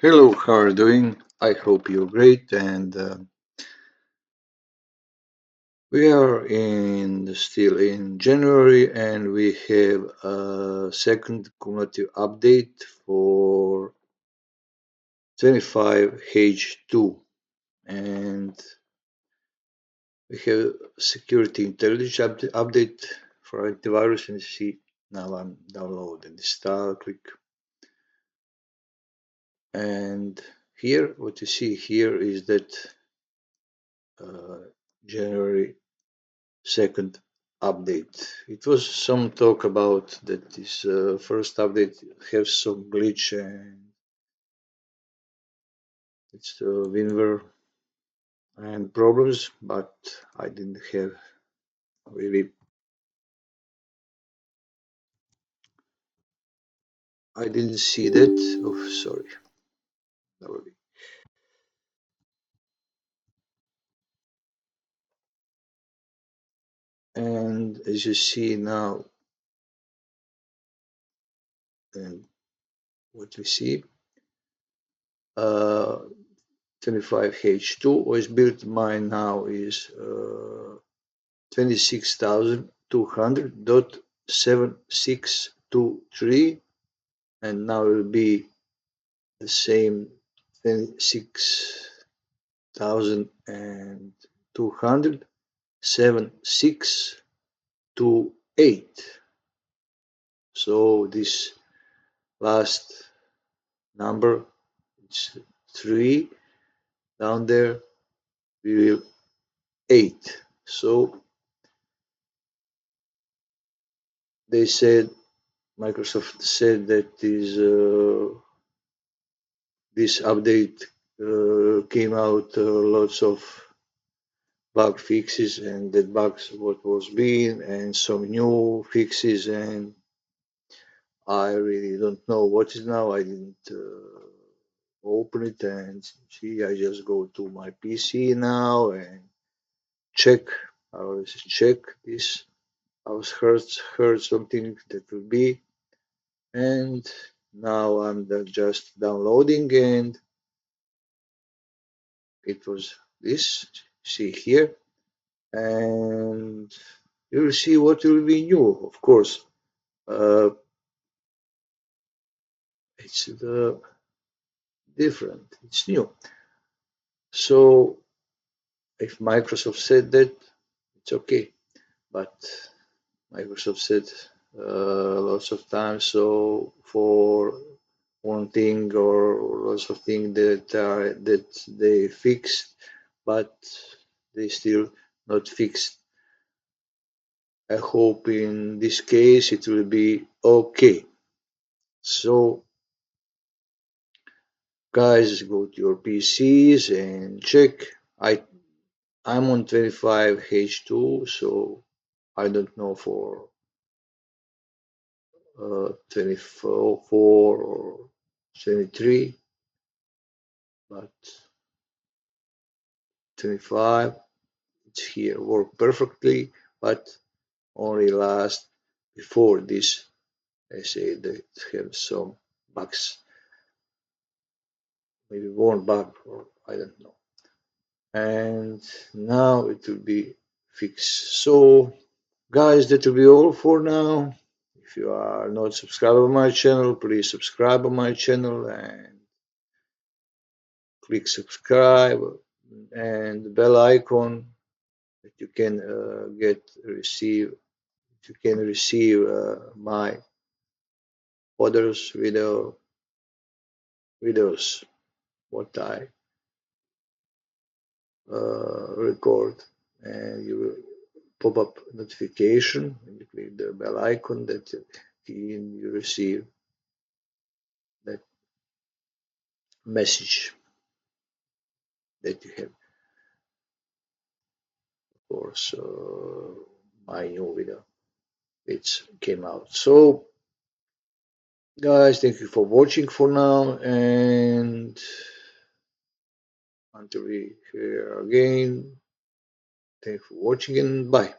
Hello, how are you doing? I hope you're great. And we are still in January, and we have a second cumulative update for 25H2, and we have security intelligence update for antivirus. And see now I'm downloading the start click, and here what you see here is that January second update. It was some talk about that this first update has some glitch and it's WinRAR and problems, but I didn't have really. I didn't see that. Oh, sorry. And as you see now, and what we see, 25H2 was built. Mine now is 26,200.7623, and now it will be the same 26,200.7628. So this last number, it's 3 down there, we will 8. So they said, Microsoft said that this update came out lots of bug fixes, and that bugs what was being, and some new fixes, and I really don't know what is now. I didn't open it and see. I just go to my PC now and check. I always check this. I was heard something that will be, and now I'm just downloading, and it was this. See here, and you will see what will be new. Of course, it's different. It's new. So if Microsoft said that, it's okay. But Microsoft said lots of times, so for one thing or lots of things that they fixed, but they still not fixed. I hope in this case it will be okay. So guys, go to your PCs and check. I'm on 25H2, so I don't know for 24 or 23, but 25, it's here, work perfectly, but only last before this. I say that have some bugs, maybe one bug, or I don't know. And now it will be fixed. So guys, that will be all for now. If you are not subscribed on my channel, please subscribe on my channel and click subscribe and the bell icon that you can receive my others videos what I record, and you will pop up notification and you click the bell icon that you receive that message that you have, of course, my new video it came out. So guys, thank you for watching for now, and until we hear again, thank you for watching and bye.